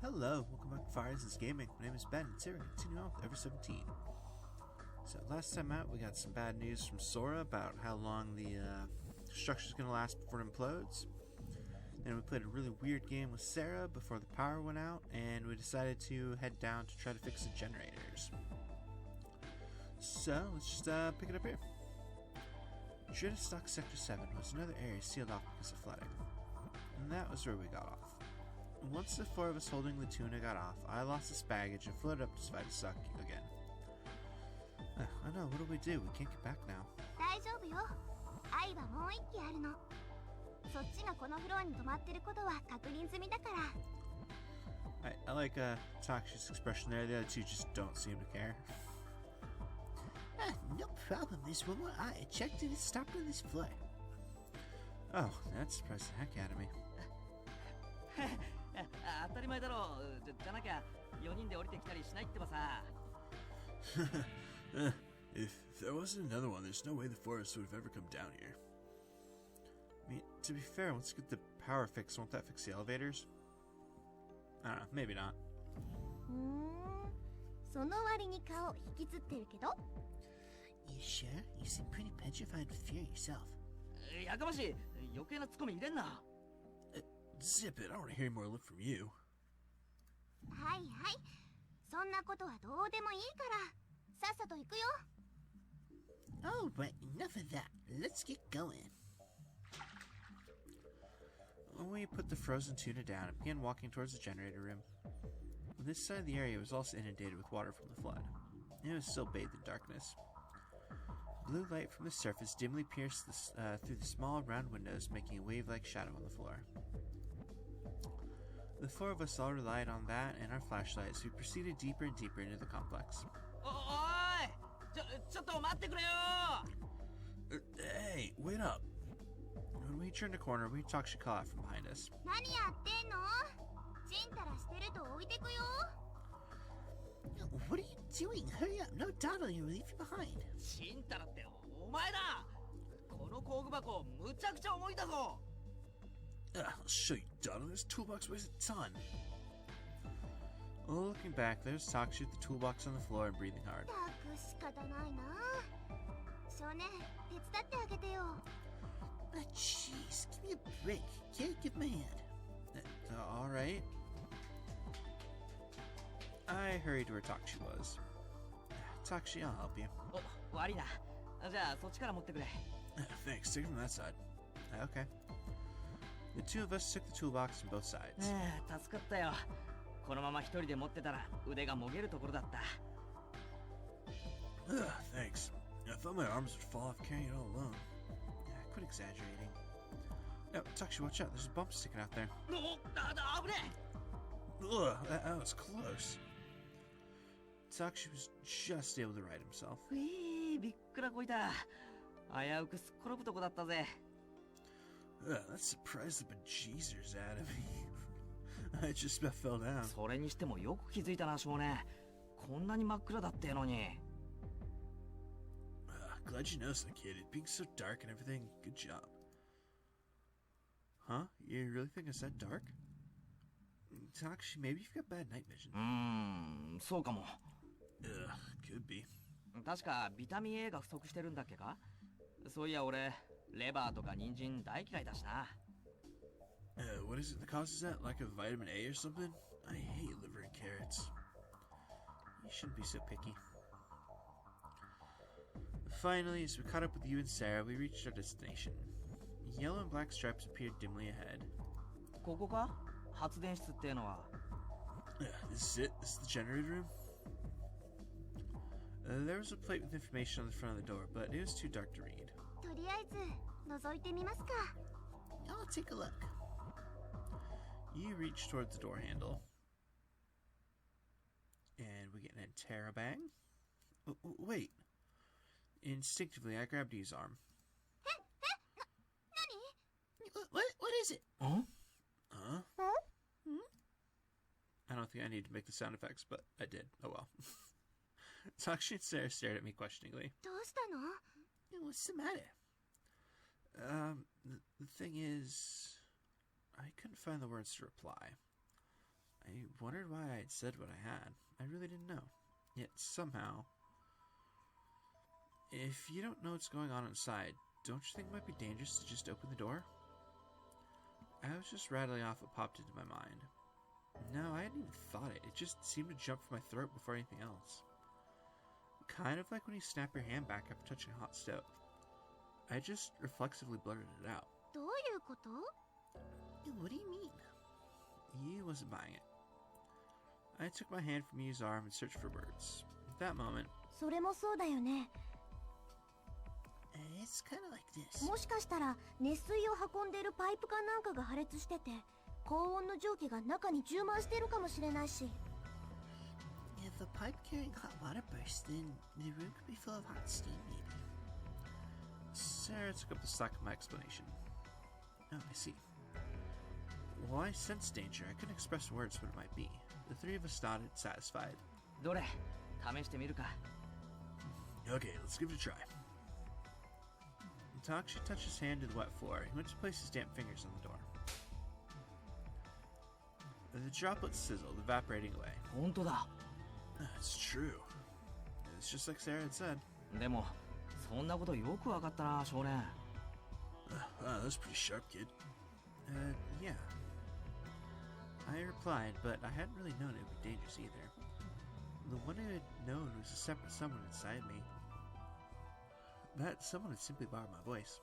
Hello, welcome back to Fires Gaming. My name is Ben, and today we're continuing on with Ever17. So last time out, we got some bad news from Sora about how long the structure's going to last before it implodes. Then we played a really weird game with Sara before the power went out, and we decided to head down to try to fix the generators. So let's just pick it up here. Stock Sector 7 was another area sealed off because of flooding. And that was where we got off. Once the four of us holding the tuna got off, I lost this baggage and floated up to try to suck again. I know, what do we do? We can't get back now. I like Takshi's expression there. The other two just don't seem to care. No problem. There's one more eye. I checked and it stopped on this floor. Oh, that surprised the heck out of me. If there wasn't another one, there's no way the forest would have ever come down here. I mean, to be fair, once you get the power fixed, won't that fix the elevators? I don't know, maybe not. You sure? You seem pretty petrified with fear yourself. Zip it, I don't want to hear more lip from you. Oh, but enough of that. Let's get going. We put the frozen tuna down and began walking towards the generator room. This side of the area was also inundated with water from the flood. It was still bathed in darkness. Blue light from the surface dimly pierced through the small round windows, making a wave-like shadow on the floor. The four of us all relied on that and our flashlights as we proceeded deeper and deeper into the complex. Hey, wait up! When we turned a corner, we Taksha called out from behind us. What are you doing? Hurry up! No dawdling, you'll leave you behind. I'll show you, Donald. This toolbox weighs a ton. Looking back, there's Taksha with the toolbox on the floor and breathing hard. Jeez, give me a break. Can't give me a hand. Alright. I hurried to where Taksha was. Taksha, I'll help you. Thanks, take it from that side. Okay. The two of us took the toolbox from both sides. Thanks. I thought my arms would fall off carrying it all alone. Quit exaggerating. No, Taksha, watch out. There's a bump sticking out there. Ugh, that was close. Taksha was just able to right himself. That surprised the bejesus out of me. I just about fell down. Glad you noticed that, kid. It being so dark and everything. Good job. Huh? You really think it's that dark? Taksha, maybe you've got bad night vision. Could be. What is it that causes that? Lack of vitamin A or something? I hate liver and carrots. You shouldn't be so picky. Finally, as we caught up with you and Sara, we reached our destination. Yellow and black stripes appeared dimly ahead. This is it? This is the generator room? There was a plate with information on the front of the door, but it was too dark to read. I'll take a look. You reach towards the door handle. And we get an interrobang. Wait. Instinctively, I grabbed E's arm. What is it? Huh? I don't think I need to make the sound effects, but I did. Oh well. Taksha and Sara stared at me questioningly. What's the matter? The thing is, I couldn't find the words to reply. I wondered why I had said what I had. I really didn't know. Yet somehow... If you don't know what's going on inside, don't you think it might be dangerous to just open the door? I was just rattling off what popped into my mind. No, I hadn't even thought it. It just seemed to jump from my throat before anything else. Kind of like when you snap your hand back after touching a hot stove. I just reflexively blurted it out. どういうこと? What do you mean? He wasn't buying it. I took my hand from Yu's arm and searched for words. At that moment, それもそうだよね。 It's kind of like this. もしかしたら熱水を運んでいるパイプかなんかが破裂してて、高温の蒸気が中に充満しているかもしれないし。If a pipe carrying hot water bursts, then the room could be full of hot steam, maybe. Sara took up the slack of my explanation. Oh, I see. While I sensed danger, I couldn't express words what it might be. The three of us nodded, satisfied. どれ試してみるか Okay, let's give it a try. Takeshi touched his hand to the wet floor. He went to place his damp fingers on the door. The droplets sizzled, evaporating away. 本当だ It's true. It's just like Sara had said. でもそんなことよくわかったな少年 Wow, that was pretty sharp, kid. Yeah. I replied, but I hadn't really known it would be dangerous either. The one who had known was a separate someone inside me. That someone had simply borrowed my voice.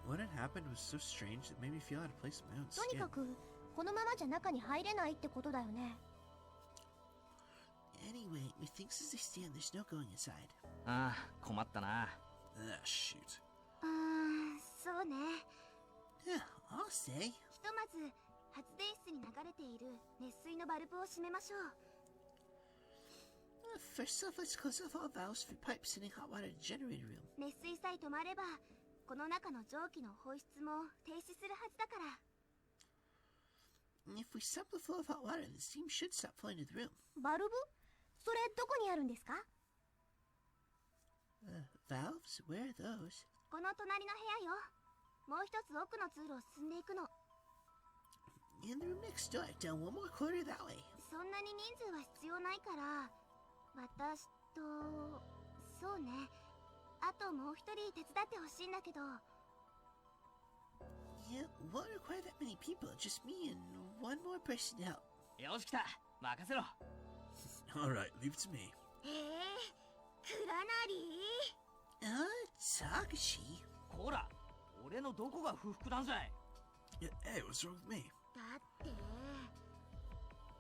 What had happened was so strange that it made me feel out of place in my own とに skin. かくこのままじゃ中に入れないってことだよね。 Anyway, with things as they stand, there's no going inside. ああ困ったな Shoot. そうね。 Yeah, I'll say. ひとまず発電室に流れている熱水のバルブを閉めましょう。 First off, let's close off all valves for pipes sending hot water to the generator room. 熱水さえ止まればこの中の蒸気の放出も停止するはずだから。 If we stop the flow of hot water, the steam should stop flowing to the room. バルブ？それどこにあるんですか？ Valves? Where are those? この隣の部屋よ。もう一つ奥の通路を進んでいくの。 In the room next door, down one more corridor that way. そんなに人数は必要ないから、私とそうね。あともう一人手伝ってほしいんだけど。 Yeah, won't require that many people, just me and one more person to help. よし来た任せろ Alright, leave it to me. クラナリー？ Takeshi? こら俺のどこが不服なんじゃい Hey, what's wrong with me? だって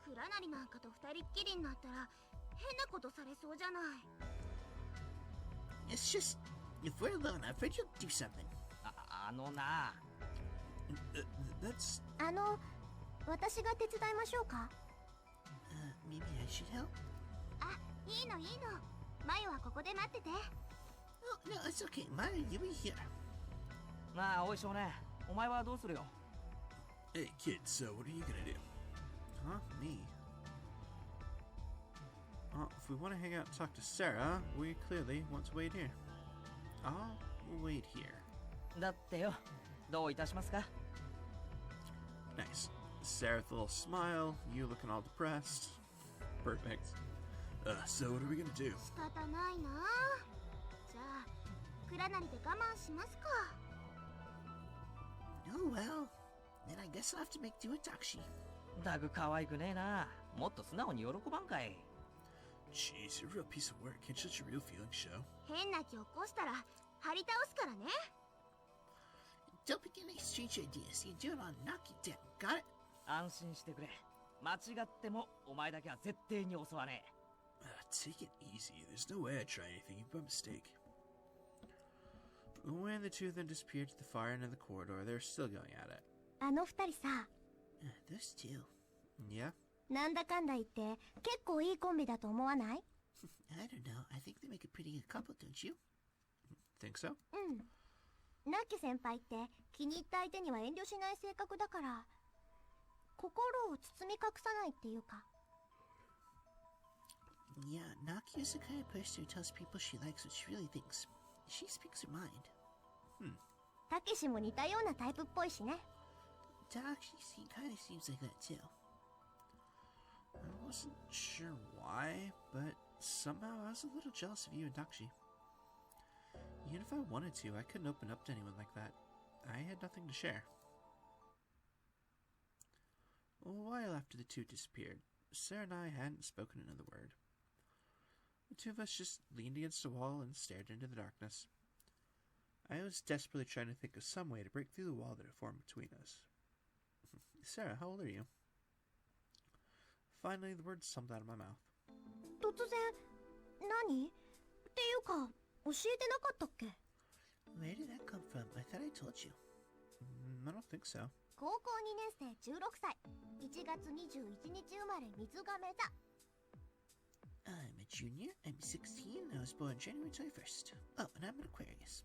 クラナリなんかと二人っきりになったら変なことされそうじゃない。 It's just, if we're alone, I'm afraid you'll do something. あのな That's... 私が手伝いましょうか？ Maybe I should help? あ、いいのいいの。マヨはここで待ってて。 Oh, no, it's okay. Maya, you be here. なあおい少年お前はどうするよ Hey, kid, so what are you gonna do? Huh? Me? Well, if we want to hang out and talk to Sara, we clearly want to wait here. I'll wait here. だってよどういたしますか Nice. Sarah with a little smile, you looking all depressed. Perfect. So what are we gonna do? 仕方ないな。じゃあクラナリで我慢しますか。 Oh, well. Then I guess I'll have to make do with Takeshi. だぐ可愛くねえなもっと素直に喜ばんかい Jeez, you're a real piece of work. Can't you let your real feelings show? 変な気起こしたら張り倒すからね。 Don't begin any strange ideas. You do it, I'll knock you down. Got it? 安心してくれ間違ってもお前だけは絶対に襲わねえ Take it easy. There's no way I'd try anything by mistake. When the two then disappeared to the far end of the corridor, they were still going at it. あの二人さ、 Those two. Yeah? なんだかんだ言って結構いいコンビだと思わない？ I don't know. I think they make a pretty good couple, don't you? Think so? うん。ナッキ先輩って気に入った相手には遠慮しない性格だから心を包み隠さないっていうか。 Yeah, Naki is the kind of person who tells people she likes what she really thinks. She speaks her mind. たけしも似たようなタイプっぽいしね。 Takeshi kind of seems like that too. I wasn't sure why, but somehow I was a little jealous of you and Dakshi. Even if I wanted to, I couldn't open up to anyone like that. I had nothing to share. A while after the two disappeared, Sara and I hadn't spoken another word. The two of us just leaned against a wall and stared into the darkness. I was desperately trying to think of some way to break through the wall that had formed between us. Sara, how old are you? Finally, the words summed out of my mouth. 突然何っていうか教えてなかったっけ Where did that come from? I thought I told you. I don't think so. 高校2年生16歳1月21日生まれ水亀座 I'm a junior. I'm 16. I was born January 21st. Oh, and I'm an Aquarius.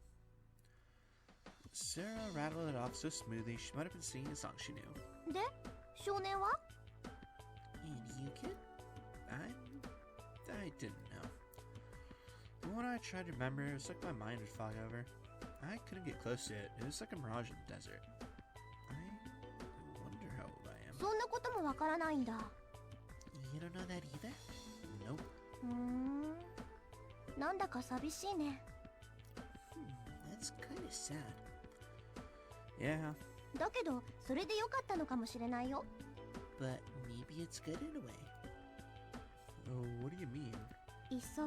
Sara rattled it off so smoothly she might have been singing a song she knew. で少年は And you, kid? I didn't know. When I tried to remember, it was like my mind would fog over. I couldn't get close to it. It was like a mirage in the desert. I wonder how old I am. そんなこともわからないんだ You don't know that either? Nope. なんだか寂しいね That's kind of sad. Yeah. だけどそれでよかったのかもしれないよ But maybe it's good in a way. Oh, what do you mean? いっそ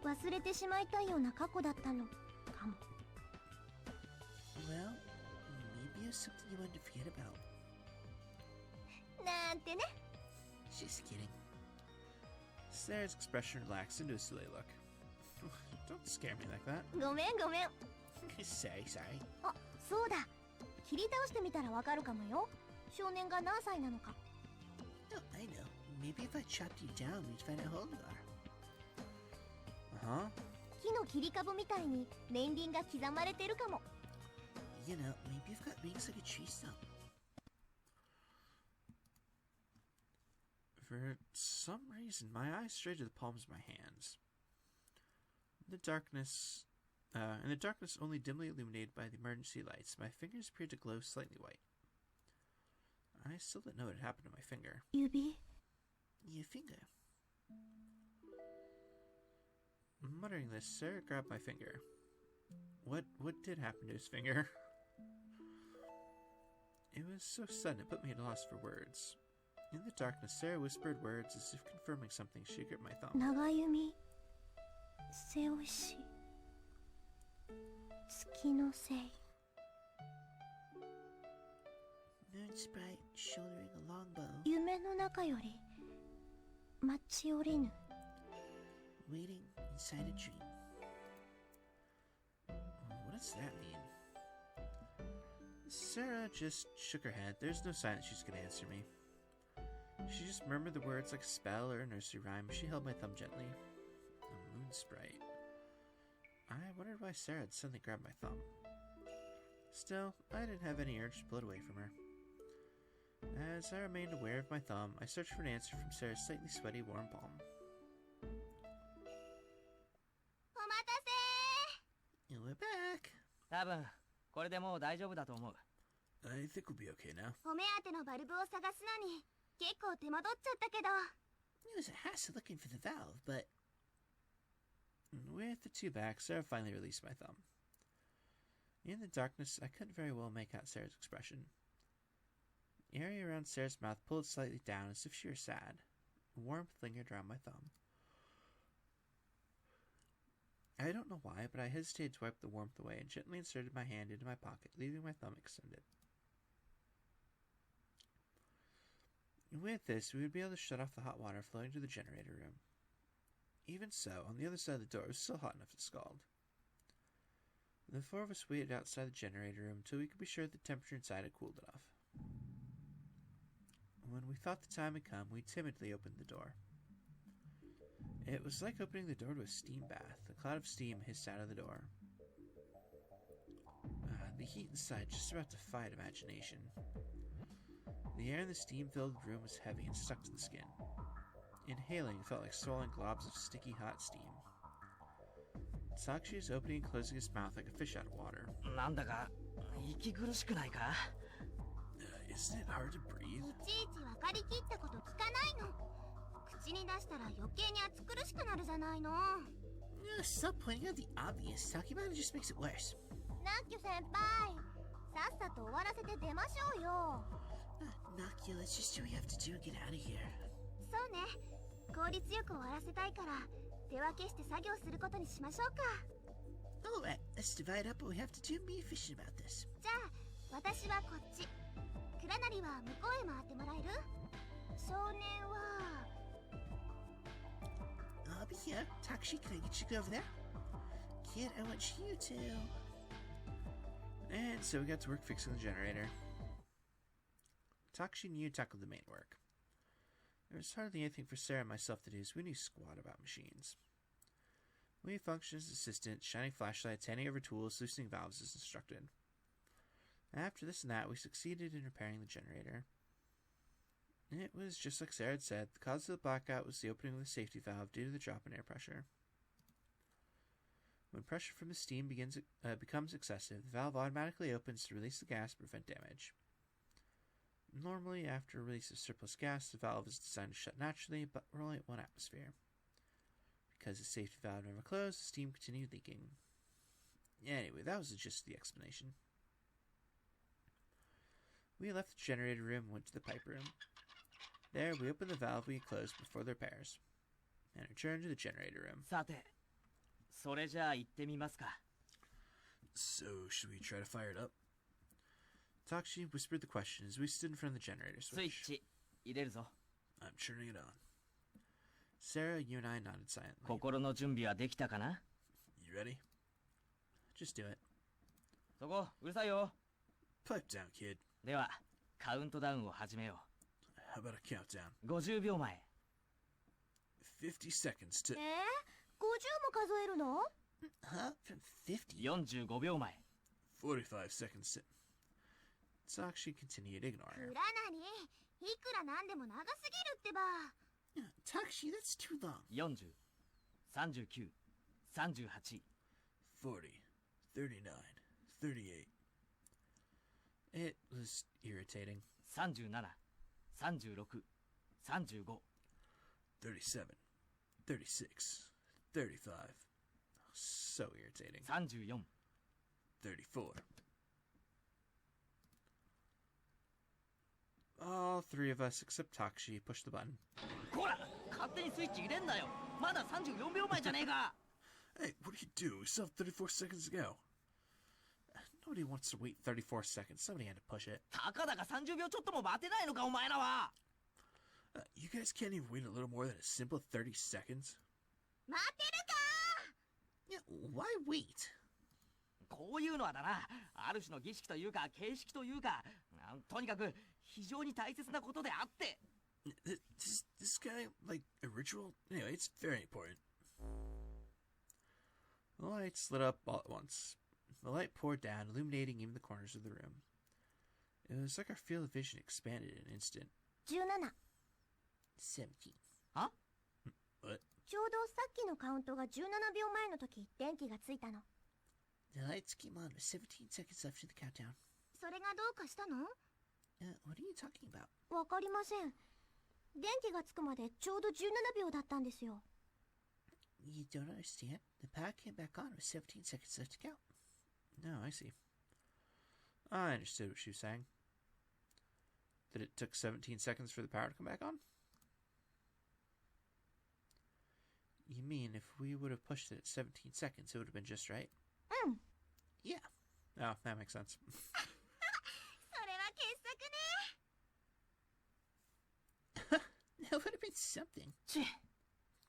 忘れてしまいたいような過去だったのかも Well, maybe it's something you want to forget about. なんてね Just kidding. Sara's expression relaxed into a silly look. Don't scare me like that. ごめんごめん Sorry. あ、そうだ切り倒してみたらわかるかもよ少年が何歳なのか Oh, I know. Maybe if I chopped you down, we'd find out how old you are. Uh-huh. 木の切り株みたいに年輪が刻まれてるかも You know, maybe you've got wings like a tree stump. For some reason, my eyes strayed to the palms of my hands. In the darkness only dimly illuminated by the emergency lights, my fingers appeared to glow slightly white. I still didn't know what had happened to my finger. 指 Your finger. Muttering this, Sara grabbed my finger. What did happen to his finger? It was so sudden it put me at a loss for words. In the darkness, Sara whispered words as if confirming something. She gripped my thumb. 長弓背押し月のせい Moon sprite shouldering a longbow, 夢の中より待ち降りぬ waiting inside a dream. What does that mean? Sara just shook her head. There's no sign that she's going to answer me. She just murmured the words like a spell or a nursery rhyme. She held my thumb gently. A moon sprite. I wondered why Sara had suddenly grabbed my thumb. Still, I didn't have any urge to pull it away from her. As I remained aware of my thumb, I searched for an answer from Sara's slightly sweaty, warm palm. お待た And we're back. 多分これでもう大丈夫だと思う I think we'll be okay now. せお目当てのバルブを探すのに結構手間取っちゃったけど It was a hassle looking for the valve, but With the two back, Sara finally released my thumb. In the darkness, I couldn't very well make out Sara's expression. The area around Sara's mouth pulled slightly down as if she were sad. Warmth lingered around my thumb. I don't know why, but I hesitated to wipe the warmth away and gently inserted my hand into my pocket, leaving my thumb extended. With this, we would be able to shut off the hot water flowing to the generator room. Even so, on the other side of the door, it was still hot enough to scald. The four of us waited outside the generator room until we could be sure the temperature inside had cooled enough. When we thought the time had come, we timidly opened the door. It was like opening the door to a steam bath. A cloud of steam hissed out of the door. The heat inside just about defied imagination. The air in the steam-filled room was heavy and stuck to the skin. Inhaling felt like swallowing globs of sticky hot steam. Sakshi was opening and closing his mouth like a fish out of water. なんだか息苦しくないか Is Isn't it hard to breathe? いちいち分かりきったこと聞かないの。口に出したら余計に暑苦しくなるじゃないの。Stop pointing out the obvious. Talking about it just makes it worse. ナッキュ先輩、さっさと終わらせて出ましょうよ。Nakia, let's just do what we have to do and get out of here. そうね、効率よく終わらせたいから手分けして作業することにしましょうか。Alright, let's divide up what we have to do and be efficient about this. じゃあ私はこっち、クラナリは向こうへ回ってもらえる？少年は I'll be here. Takeshi, can I get you to go over there? Kid, I want you to. And so we got to work fixing the generator. Takashi and you tackled the main work. There was hardly anything for Sara and myself to do, so we knew squat about machines. We functioned as assistants, shining flashlights, handing over tools, loosening valves as instructed. After this and that, we succeeded in repairing the generator. It was just like Sara had said. The cause of the blackout was the opening of the safety valve due to the drop in air pressure. When pressure from the steam becomes excessive, the valve automatically opens to release the gas to prevent damage. Normally, after a release of surplus gas, the valve is designed to shut naturally, but we're only at 1 atmosphere. Because the safety valve never closed, the steam continued leaking. Anyway, that was the gist of the explanation. We left the generator room and went to the pipe room. There, we opened the valve we had closed before the repairs, and returned to the generator room. さて、それじゃあ行ってみますか。So, should we try to fire it up? Takashi whispered the question as we stood in front of the generator スイッ switch. チ入れるぞ。 I'm turning it on. Sara, you and I nodded silently. 心の準備はできたかな？ You ready? Just do it. そこ、うるさいよ。 Pipe down, kid. では、カウントダウンを始めよ How about a countdown? う。50秒前。50 seconds to... 50も数えるの？ Huh? From 50? 45秒前。 45 seconds to... Takashi continued to ignore ク her. ラナリ、いくらなんでも長すぎるってば。Takeshi, that's too long. 40、39、38。 40, 39, 38. It was irritating. 37、36、35。 37, 36, 35. So irritating. 34。 34. All three of us, except Takashi, pushed the button. こら、勝手にスイッチ入れんなよ。まだ34秒前じゃねえか。 Hey, what are you doing? We still have 34 seconds to go. Nobody wants to wait 34 seconds. Somebody had to push it. たかだか30秒ちょっとも待てないのか、お前らは。You guys can't even wait a little more than a simple 30 seconds? 待てるか？ Yeah, why wait? こういうのはだな、ある種の儀式というか形式というか、とにかく非常に大切なことであって。This guy, like, a ritual? Anyway, it's very important. The lights lit up all at once. The light poured down, illuminating even the corners of the room. It was like our field of vision expanded in an instant. 17。 17. は？ What? ちょうどさっきのカウントが17秒前の時、電気がついたの。The lights came on with 17 seconds left in the countdown. それがどうかしたの？ What are you talking about? わかりません。電気がつくまでちょうど17秒だったんですよ。You don't understand? The power came back on with 17 seconds left to count. No, I see. I understood what she was saying. That it took 17 seconds for the power to come back on? You mean if we would have pushed it at 17 seconds, it would have been just right? Yeah. Oh, that makes sense. それは傑作ね。 That would have been something. チッ。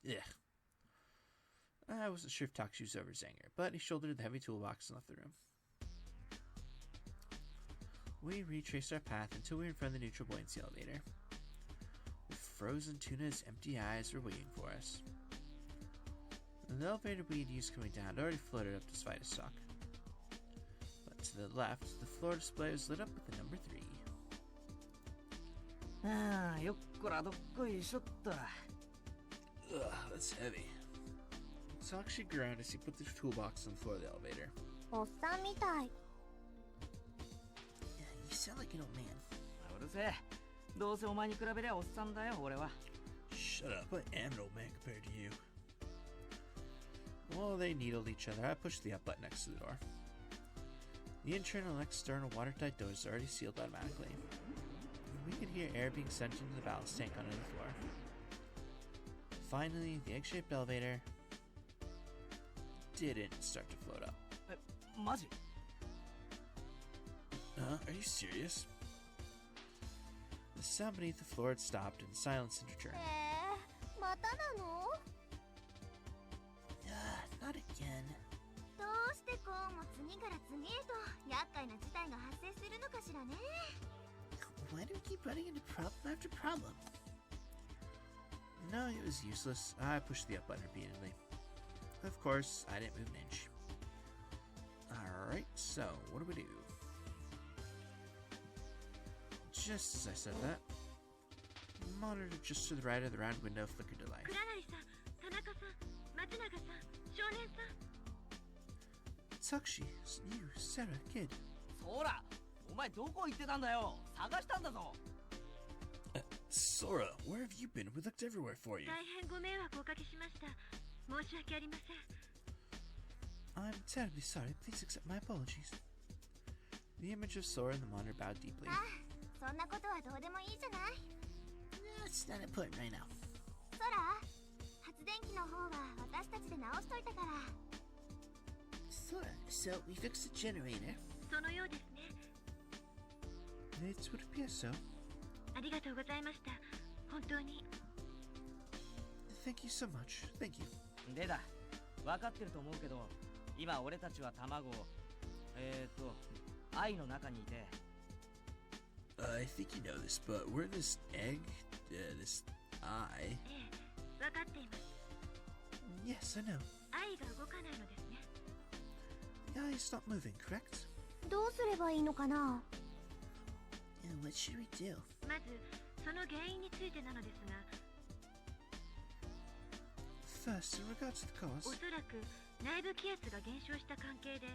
Yeah. I wasn't sure if Takashi was over his anger, but he shouldered the heavy toolbox and left the room. We retraced our path until we were in front of the neutral buoyancy elevator. With frozen tuna's empty eyes were waiting for us. The elevator we had used coming down had already floated up to Svitostock. But to the left, the floor display was lit up with the number 3. ああ、よっこらどっこいしょっと。 Ugh, that's heavy. Takashi groaned as he put the toolbox on the floor of the elevator. おっさんみたい。 You sound like an old man. うるせ。どうせお前に比べりゃおっさんだよ、俺は。Shut up, I am an old man compared to you. While they needled each other, I pushed the up button next to the door. The internal and external watertight doors are already sealed automatically. We could hear air being sent into the ballast tank under the floor. Finally, the egg-shaped elevator didn't start to float up. マジ？ Are you serious? The sound beneath the floor had stopped and silence had returned. またなの？ Not again. どうしてこうも次から次へと厄介な事態が発生するのかしらね。 Why do we keep running into problem after problem? No, it was useless. I pushed the up button repeatedly. Of course, I didn't move an inch. Alright, so what do we do? Just as I said that, the monitor just to the right of the round window flickered to life. 倉成さん、田中さん、松永さん、少年さん。 Takushi, you, Sara, kid. ソーラ、お前どこ行ってたんだよ。探したんだぞ。Sora, where have you been? We looked everywhere for you. 大変ご迷惑をおかけしました。申し訳ありません。 I'm terribly sorry. Please accept my apologies. The image of Sora in the monitor bowed deeply. あ、そんなことはどうでもいいじゃない。That's not important right now. ソラ、発電機の方は私たちで直しといたから。 Sora, so we fixed the generator. そのようですね。 It would appear so. ありがとうございました。本当に。 Thank you so much. Thank you. でだ、分かってると思うけど、今俺たちは卵を、愛の中にいて。I think you know this, but we're in this egg, this eye. ええ、分かっています。 Yes, I know. 愛が動かないのですね。 The eye is not moving, correct? どうすればいいのかな。 And what should we do? まず、その原因についてなのですが、 First, in regards to the お cause, そらく内部気圧が減少した関係で、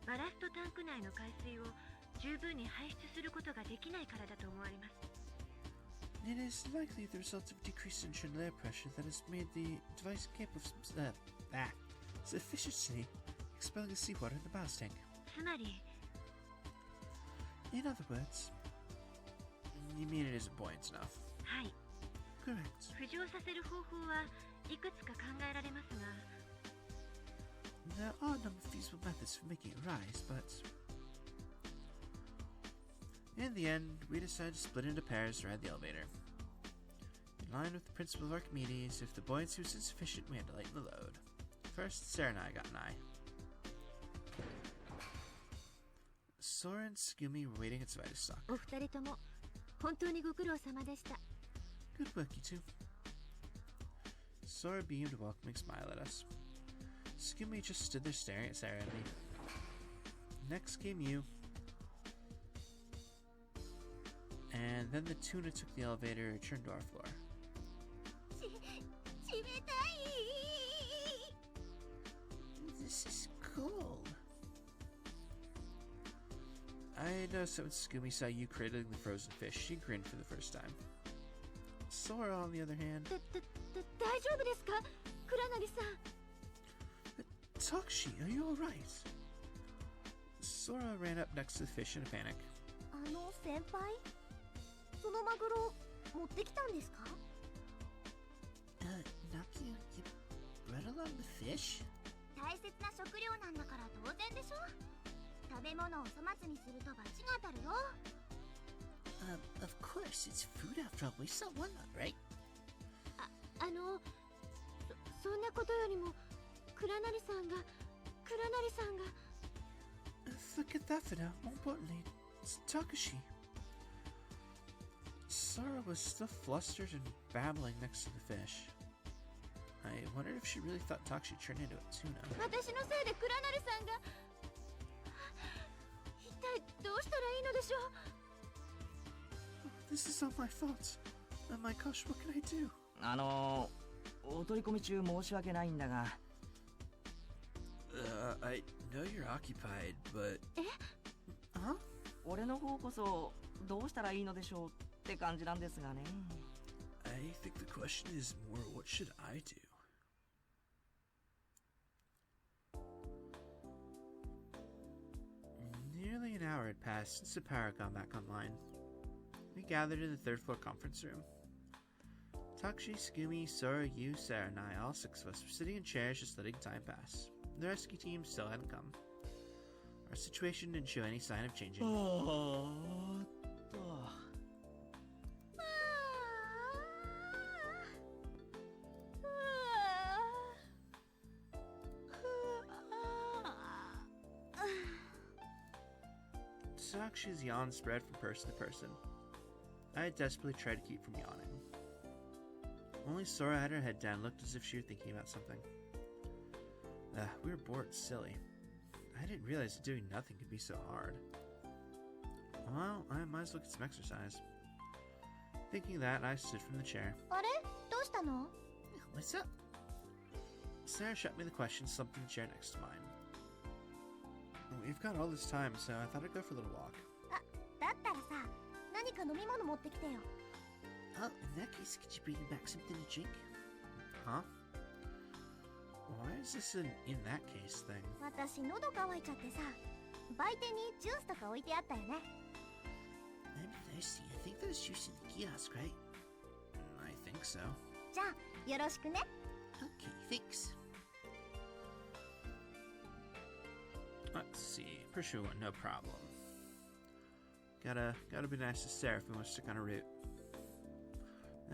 バラストタンク内の海水を十分に排出することができないからだと思われます。 it is likely the result of decreased internal air pressure that has made the device capable of sufficiently expelling the seawater in the ballast tank. つまり、 In other words, you mean it isn't buoyant enough? はい、 Correct. 浮上させる方法はいくつか考えられますが、 There are a number of feasible methods for making it rise, but in the end, we decided to split into pairs to ride the elevator. In line with the principle of Archimedes, if the buoyancy was insufficient, we had to lighten the load. First, Sara and I got an eye. Sora and Steamy were waiting at Svitostock. お二人とも本当にご苦労様でした。 Good work, you two. Sora beamed a welcoming smile at us. Steamy just stood there staring at Sara and me. Next came you. And then the tuna took the elevator and returned to our floor. 冷たい。 This is cold. I noticed that when Steamy saw you cradling the frozen fish, she grinned for the first time. Sora, on the other hand... 大丈夫ですか、倉成さん。 Takushi, are you alright? Sora ran up next to the fish in a panic. 先輩、そのマグロ持ってきたんですか？ Nakia, you brought along the fish? 大切な食料なんだから当然でしょ。食べ物を粗末にすると罰が当たるよ。Of course, it's food after all. We saw one lot, right? そんなことよりも、倉成さんが。 Forget that for now. More importantly, it's Takushi. Sara was still flustered and babbling next to the fish. I wondered if she really thought Takushi turned into a tuna. 私のせいで倉成さんが。一体どうしたらいいのでしょう。 This is all my fault. Oh my gosh, what can I do? お取り込み中申し訳ないんだが。I know you're occupied, but... え？ Huh? 俺の方こそどうしたらいいのでしょうって感じなんですがね。 I think the question is more, what should I do? Nearly an hour had passed since the power got back online. We gathered in the third floor conference room. Takshi, Steamy, Sora, you, Sara, and I, all six of us, were sitting in chairs just letting time pass. The rescue team still hadn't come. Our situation didn't show any sign of changing. Takshi's yawn spread from person to person. I desperately tried to keep from yawning. Only Sora had her head down, looked as if she were thinking about something. We were bored and silly. I didn't realize that doing nothing could be so hard. Well, I might as well get some exercise. Thinking that, I stood from the chair. あれどうしたの？ What's up? Sara shot me the question, slumped in the chair next to mine. We've got all this time, so I thought I'd go for a little walk. だったらさ、何か飲み物持ってきてよ。 Oh, in that case, could you bring back something to drink? Huh? Why is this an in that case thing? 私喉乾いちゃってさ、売店にジュースとか置いてあったよね。 I'm thirsty. I think there's juice in the kiosk, right? I think so. じゃあ、よろしくね。 Okay, thanks. Let's see. Pursue one, no problem. Gotta be nice to Sara if we want to stick on a route.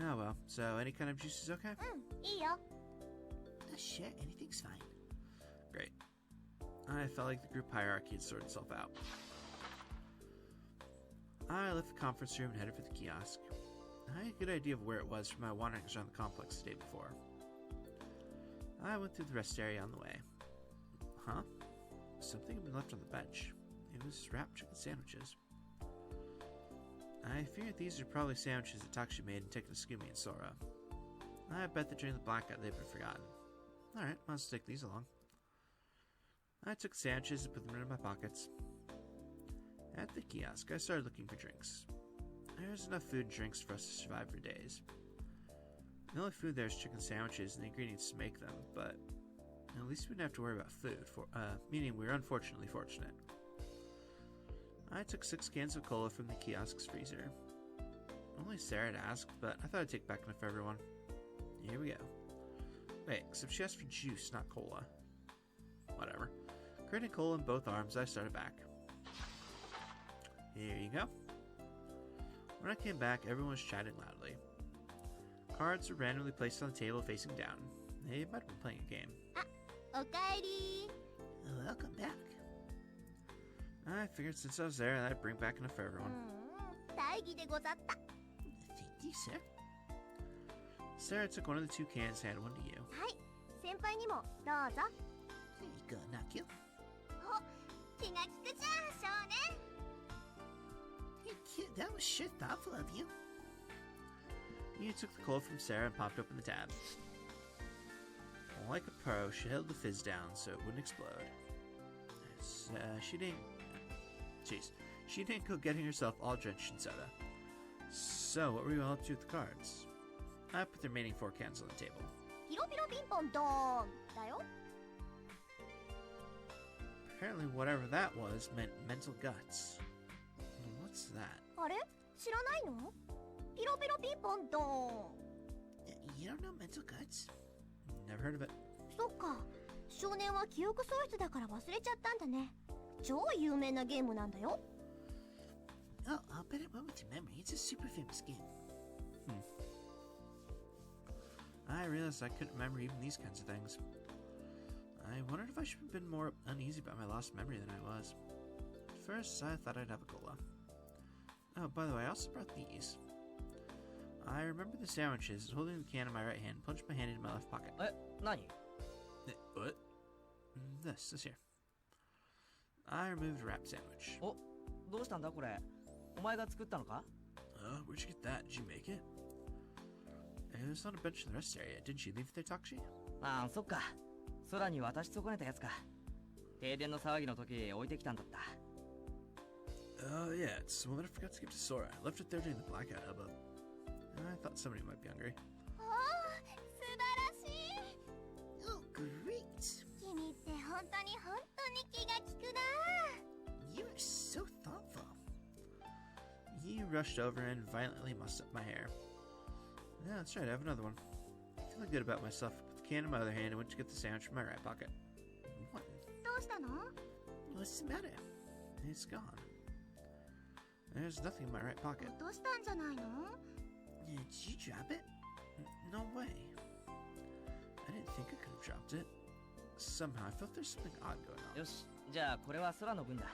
Oh well, so any kind of juice is okay? いいよ。 Sure, anything's fine. Great. I felt like the group hierarchy had sorted itself out. I left the conference room and headed for the kiosk. I had a good idea of where it was from my wanderings around the complex the day before. I went through the rest area on the way. Huh? Something had been left on the bench. It was wrapped chicken sandwiches. I figured these are probably sandwiches that Takshi made and taken to Steamy and Sora. I bet that during the blackout they've been forgotten. Alright, I'll just take these along. I took the sandwiches and put them in my pockets. At the kiosk, I started looking for drinks. There was enough food and drinks for us to survive for days. The only food there is chicken sandwiches and the ingredients to make them, but at least we didn't have to worry about food, meaning we were unfortunately fortunate. I took 6 cans of cola from the kiosk's freezer. Only Sara had asked, but I thought I'd take back enough for everyone. Here we go. Wait, except she asked for juice, not cola. Whatever. Creating cola in both arms, I started back. Here you go. When I came back, everyone was chatting loudly. Cards were randomly placed on the table facing down. They might have been playing a game. おかえり。 Welcome back. I figured since I was there, I'd bring back enough for everyone. 大義でござった。 Thank you, sir. Sara took one of the 2 cans and handed one to you. はい、先輩にもどうぞ。 Here you go, Nakio. お、気が利くじゃん、少年。 Hey, kid, that was sure thoughtful of you. You took the cola from Sara and popped open the tab. Like a pro, she held the fizz down so it wouldn't explode. She didn't go getting herself all drenched in soda. So, what were you all up to with the cards? I put the remaining 4 cans on the table. ピロピロピンポンドーンだよ。 Apparently, whatever that was meant mental guts. What's that? あれ知らないの？ピロピロピンポンドーン。 You don't know mental guts? Never heard of it. そっか。少年は記憶喪失だから忘れちゃったんだね。超有名なゲームなんだよ。 Oh, I'll bet it went with your memory. It's a super famous game. I realized I couldn't remember even these kinds of things. I wondered if I should have been more uneasy about my lost memory than I was. At first, I thought I'd have a cola. Oh, by the way, I also brought these. I remember the sandwiches, holding the can in my right hand, plunged my hand into my left pocket. 何？ What? This here. I removed a wrapped sandwich. お、どうしたんだこれ？お前が作ったのか？ Where'd you get that? Did you make it? It was on a bench in the rest area. Didn't you leave it there, Takshi? ああ、そっか。空に渡し損ねたやつか。停電の騒ぎの時置いてきたんだった。Oh, yeah, it's the one I forgot to give to Sora. I left it there during the blackout hubbub. I thought somebody might be hungry. おー、素晴らしい。 Oh, great! 君って本当に気が利くな。 You are so thoughtful. He rushed over and violently mussed up my hair. Yeah, that's right, I have another one. Feeling good about myself, I put the can in my other hand and went to get the sandwich from my right pocket. What? どうしたの？ What's the matter? It's gone. There's nothing in my right pocket. 落としたんじゃないの？ Did you drop it? No way. I didn't think I could have dropped it. Somehow I felt there's something odd going on. よし、じゃあこれは空の分だ。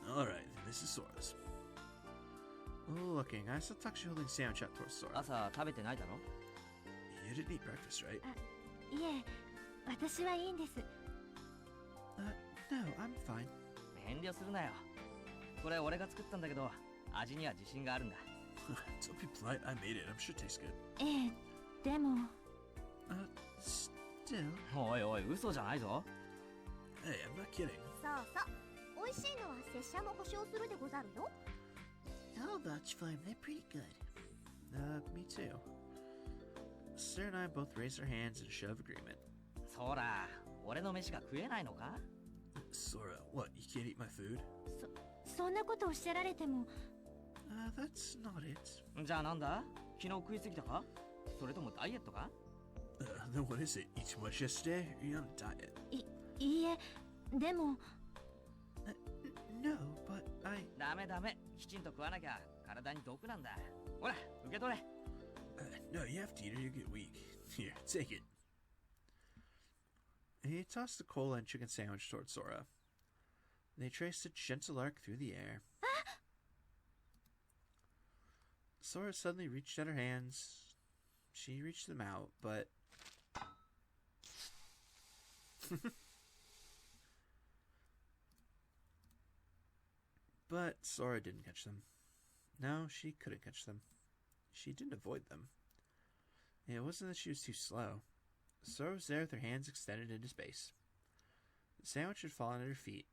Alright, this is Sora's. Looking, I saw Takushi holding a sandwich out towards Sora. 朝食べてないだろ？ You didn't eat breakfast, right? いえ、私はいいんです。 No, I'm fine. 遠慮するなよ。これ俺が作ったんだけど、味には自信があるんだ。Don't be polite, I made it. I'm sure it tastes good. ええ、でも。 Still. おいおい、嘘じゃないぞ。 Hey, I'm not kidding. そうそう。美味しいのは拙者も保証するでござるよ。 I'll vouch for him. They're pretty good. Me too. Sara and I both raised our hands in a show of agreement. そら、俺の飯が食えないのか？ Sora, what? You can't eat my food? そんなことおっしゃられても。That's not it. じゃあなんだ？昨日食いすぎたか？それともダイエットか？ Then what is it? Eat too much yesterday? Or are you on a diet? いいえ、でも。No, but I... ダメダメ、きちんと食わなきゃ体に毒なんだ。ほら、受け取れ。No, you have to eat or you get weak. Here, take it. He tossed the cola and chicken sandwich towards Sora. They traced a gentle arc through the air. Sora suddenly reached out her hands. She reached them out, but... But Sora didn't catch them. No, she couldn't catch them. She didn't avoid them. It wasn't that she was too slow. Sora was there with her hands extended into space. The sandwich had fallen at her feet,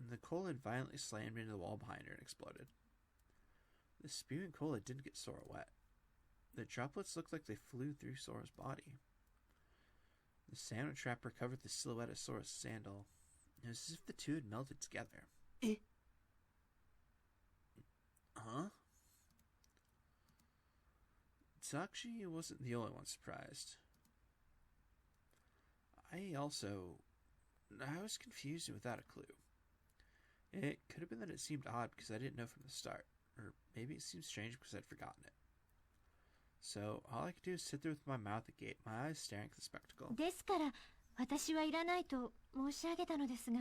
and the cola had violently slammed into the wall behind her and exploded. The spewing cola didn't get Sora wet. The droplets looked like they flew through Sora's body. The sandwich wrapper covered the silhouette of Sora's sandal. It was as if the two had melted together. Huh? Takushi wasn't the only one surprised. I was confused and without a clue. It could have been that it seemed odd because I didn't know from the start, or maybe it seemed strange because I'd forgotten it. So all I could do is sit there with my mouth agape, my eyes staring at the spectacle. ですから、私はいらないと申し上げたのですが。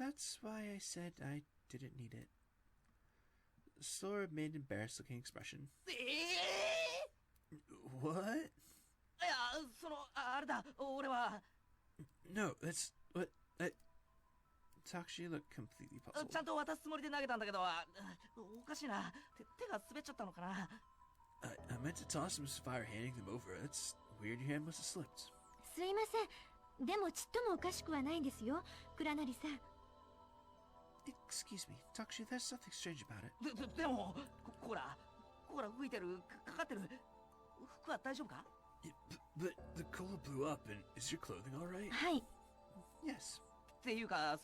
That's why I said I didn't need it. Sora made an embarrassed looking expression. What? いや、あれだ、俺は。No, that's what. Takushi looked completely puzzled. ちゃんと渡すつもりで投げたんだけど、おかしいな。手が滑っちゃったのかな。I meant to toss them as if I were handing them over. That's weird. Your hand must have slipped. すいません。でもちっともおかしくはないんですよ、倉成さん。Excuse me, Takushi, there's something strange about it. でも、ほら吹いてる、かかってる。服は大丈夫か？ But the cola blew up, and is your clothing all right? はい。Yes. っていうか、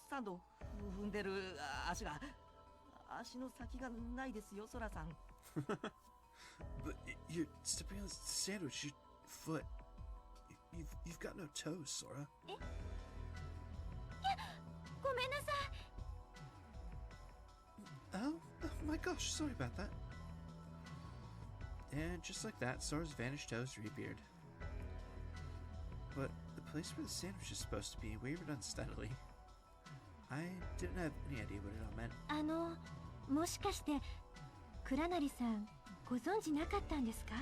サンド踏んでる足が、足の先がないですよ、ソラさん。But you're stepping on the sandwich. Your foot. You've got no toes, Sora. ごめんなさい。Oh my gosh, sorry about that. And just like that, Sora's vanished toes reappeared. But the place where the sandwich is supposed to be wavered unsteadily. I didn't have any idea what it all meant. もしかして倉成さんご存知なかったんですか？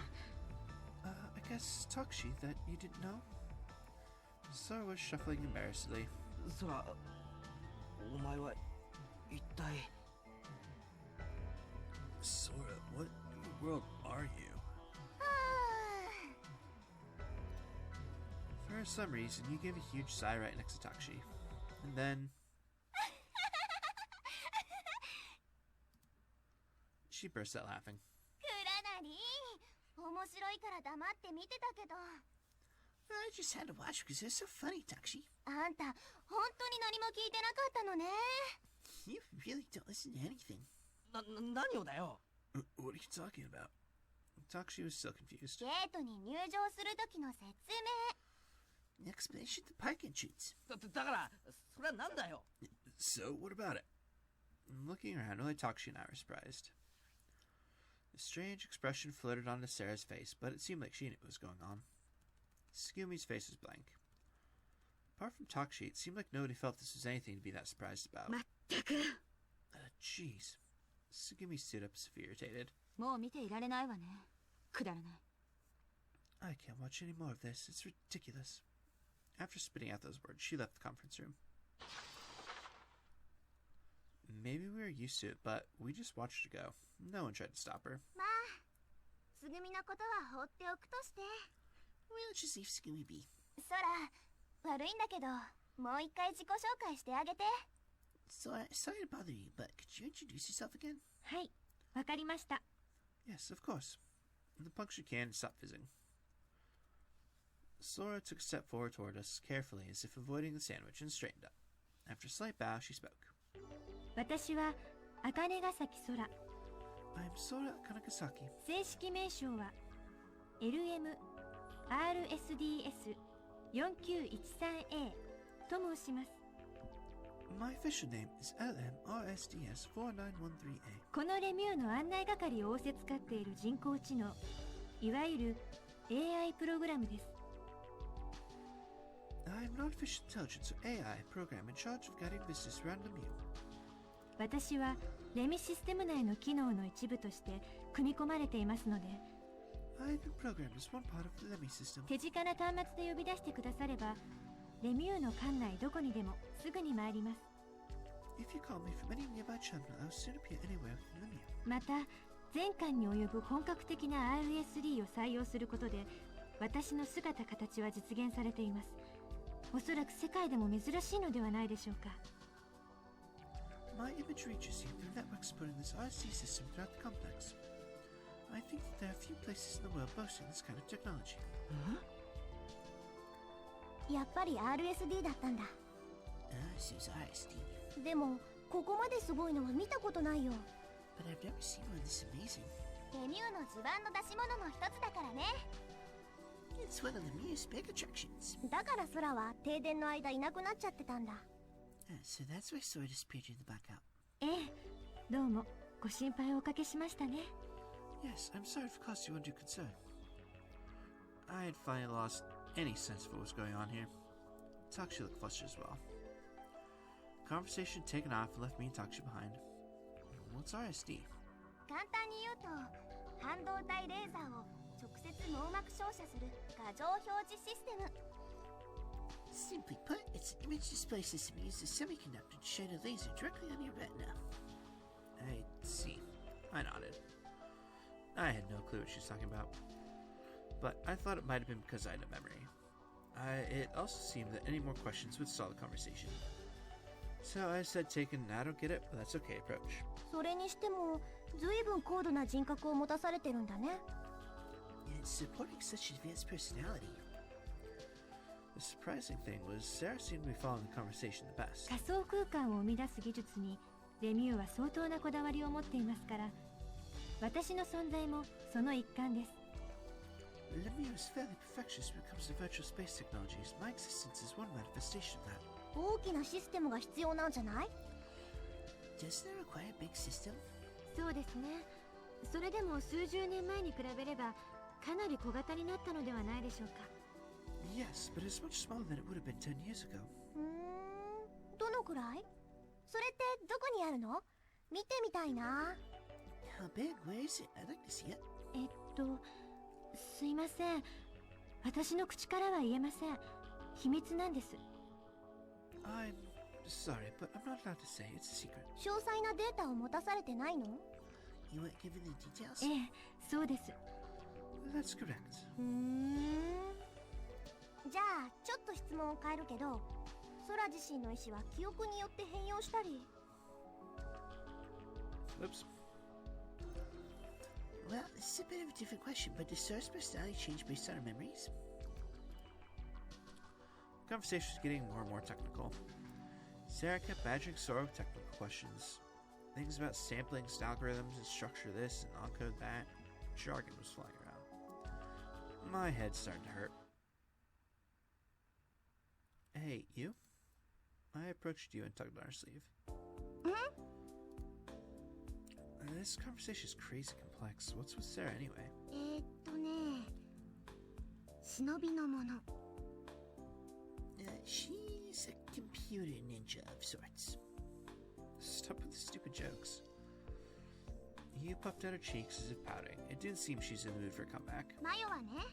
I guess Takushi that you didn't know? Sora was shuffling embarrassedly. ソラ、お前は一体。Sora, what in the world are you? For some reason, you gave a huge sigh right next to Takushi. And then... She burst out laughing. クラナリー、面白いから黙って見てたけど。I just had to watch because they're so funny, Taxi. あんた、本当に何も聞いてなかったのね。You really don't listen to anything. 何をだよ。 What are you talking about? Taxi was still confused. ゲートに入場する時の説明。 An explanation to park entrance. だから、それはなんだよ。 So, what about it? Looking around, only Taxi and I were surprised. A strange expression floated onto Sarah's face, but it seemed like she knew what was going on. Sugumi's face was blank. Apart from Taxi, it seemed like nobody felt this was anything to be that surprised about. まったく。Jeez. Sugumi stood up as if irritated. もう見ていられないわね。くだらない。I can't watch any more of this. It's ridiculous. After spitting out those words, she left the conference room. Maybe we were used to it, but we just watched her go. No one tried to stop her. まあ、すぐみのことは放っておくとして。We'll just leave Scooby be. ソラ、悪いんだけど、もう一回自己紹介してあげて。Sorry to bother you, but could you introduce yourself again? はい、わかりました。Yes, of course. The puncture can stopped fizzing. Sora took a step forward toward us, carefully, as if avoiding the sandwich, and straightened up. After a slight bow, she spoke. 私は、茜ヶ崎空。I'm Sora Kanakasaki. 正式名称は、LMRSDS4913A と申します。My official name is LMRSDS4913A. このレミューの案内係を仰せつかっている人工知能、いわゆる AI プログラムです。I'm an artificial intelligence or AI program in charge of guiding business around Lemieux. 私はレミシステム内の機能の一部として組み込まれていますので、I've been programmed as one part of the Lemmy system. 手近な端末で呼び出してくだされば、レミューの館内どこにでもすぐに参ります。If you call me from any nearby terminal, I'll soon appear anywhere within Lemieux. また、全館に及ぶ本格的な RSD を採用することで、私の姿形は実現されています。おそらく世界でも珍しいのではないでしょうか。My image reaches you through networks supporting this RC system throughout the complex. I think that there are few places in the world boasting this kind of technology. やっぱり RSD だったんだ。Seems RSD. でも、ここまですごいのは見たことないよ。But I've never seen one this amazing. レミューの自慢の出し物の一つだからね。It's one of Lemieux's big attractions. だから空は停電の間いなくなっちゃってたんだ。So that's why Sora disappeared in the blackout. ええ、どうもご心配をおかけしましたね。Yes, I'm sorry for causing you undue concern. I had finally lost any sense of what was going on here. Takushi looked flustered as well. The conversation had taken off and left me and Takushi behind. What's RSD? 簡単に言うと、半導体レーザーを直接網膜照射する画像表示システム。Simply put, it's an image display system that uses a semiconductor to shine a laser directly on your retina. I see. I nodded. I had no clue what she was talking about. But I thought it might have been because I had a memory. It also seemed that any more questions would stall the conversation. So I said, taking I don't get it, but that's okay approach. それにしても、ずいぶん高度な人格を持たされてるんだね。And supporting such advanced personality. The surprising thing was Sara seemed to be following the conversation the best. 仮想空間を生み出す技術にレミューは相当なこだわりを持っていますから、私の存在もその一環です。Lemieux is fairly perfectionist when it comes to virtual space technologies. My existence is one manifestation of that. 大きなシステムが必要なんじゃない？ Doesn't it require a big system? そうですね。それでも数十年前に比べればかなり小型になったのではないでしょうか。Yes, but it's much smaller than it would have been 10 years ago. どのくらい？それってどこにあるの？見てみたいな。How big? Where is it? I'd like to see it. すいません。私の口からは言えません。秘密なんです。I'm sorry, but I'm not allowed to say. It's a secret. 詳細なデータを持たされてないの？ You weren't given the details? ええ、そうです。That's correct. じゃあ、ちょっと質問を変えるけど、空自身の意思は記憶によって変容したり。Oops. This is a bit of a different question, but does Sora's personality change based on her memories? The conversation was getting more and more technical. Sara kept badgering Sora with technical questions. Things about samplings and algorithms and structure this and encode that. Jargon was flying around. My head started to hurt. Hey, you? I approached you and tugged on her sleeve. This conversation is crazy complex. What's with Sara anyway? 忍びのもの。She's a computer ninja of sorts. Stop with the stupid jokes. You puffed out her cheeks as if pouting. It didn't seem she's in the mood for a comeback. マヨはね、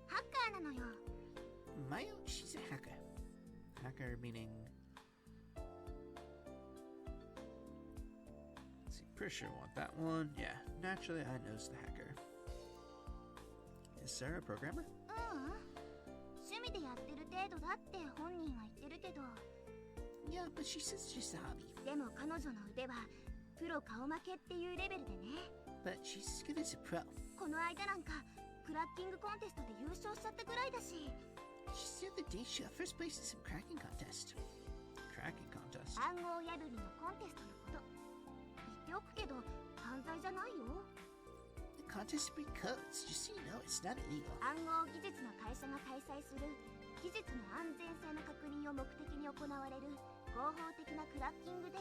ハッカーなのよ。Mayo, she's a hacker. Hacker meaning... Let's see, pretty sure I want that one. Yeah, naturally I noticed the hacker. Is Sara a programmer? 趣味でやってる程度だって本人は言ってるけど。Yeah, but she says it's just a hobby. でも彼女の腕はプロ顔負けっていうレベルでね。But she's as good as a pro. この間なんかクラッキングコンテストで優勝しちゃったぐらいだし。She's the other day she got first place in some cracking contest. Cracking contest? 暗号破りのコンテストのこと。言っておくけど犯罪じゃないよ。The contest break codes. Just so you know, it's not illegal. 暗号技術の会社が開催する技術の安全性の確認を目的に行われる合法的なクラッキングで。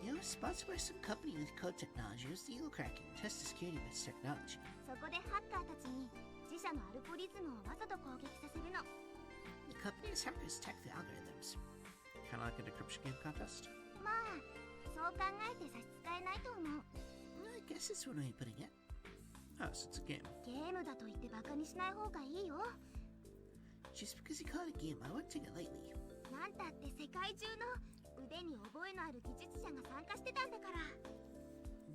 You know, sponsored by some company with code technology, it was the illegal cracking test the security of its technology. そこでハッカーたちに自社のアルゴリズムをわざと攻撃させるの。The company's hackers attack the algorithms. Kind of like a decryption game contest? まあ、そう考えて差し支えないと思う。I guess that's one way of putting it. Oh, so it's a game. ゲームだと言ってバカにしない方がいいよ。Just because you call it a game, I wouldn't take it lightly. なんたって世界中の腕に覚えのある技術者が参加してたんだから。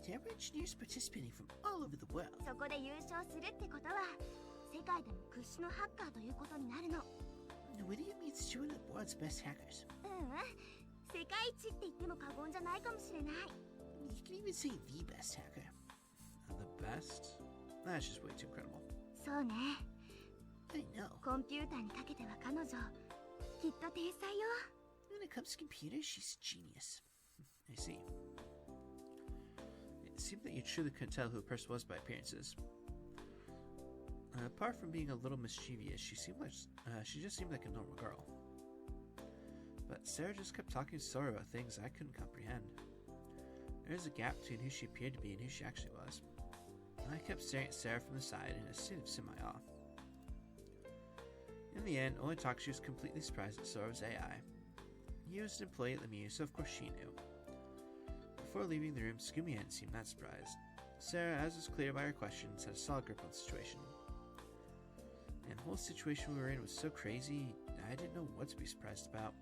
There were engineers participating from all over the world. そこで優勝するってことは、世界でも屈指のハッカーということになるの。Nvidia means two of the world's best hackers. 世界一って言っても過言じゃないかもしれない。You can even say the best hacker. The best? That's just way too incredible. そうね。I know. コンピューターにかけては彼女、きっと天才よ。When it comes to computers, she's a genius. I see. It seemed that you truly couldn't tell who a person was by appearances. Apart from being a little mischievous, she just seemed like a normal girl. But Sara just kept talking to Sora about things I couldn't comprehend. There was a gap between who she appeared to be and who she actually was. I kept staring at Sara from the side in a state of semi-awe. In the end, only talk she was completely surprised that Sora was AI. He was an employee at the Mew, so of course she knew. Before leaving the room, Steamy hadn't seemed that surprised. Sara, as was clear by her questions, had a solid grip on the situation. And the whole situation we were in was so crazy, I didn't know what to be surprised about.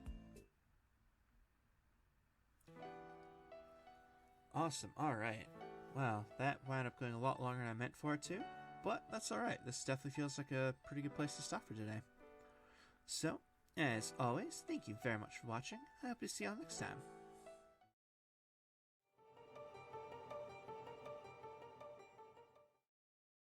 Awesome, alright. Wow, that wound up going a lot longer than I meant for it to, but that's alright. This definitely feels like a pretty good place to stop for today. So, as always, thank you very much for watching. I hope to see you all next time.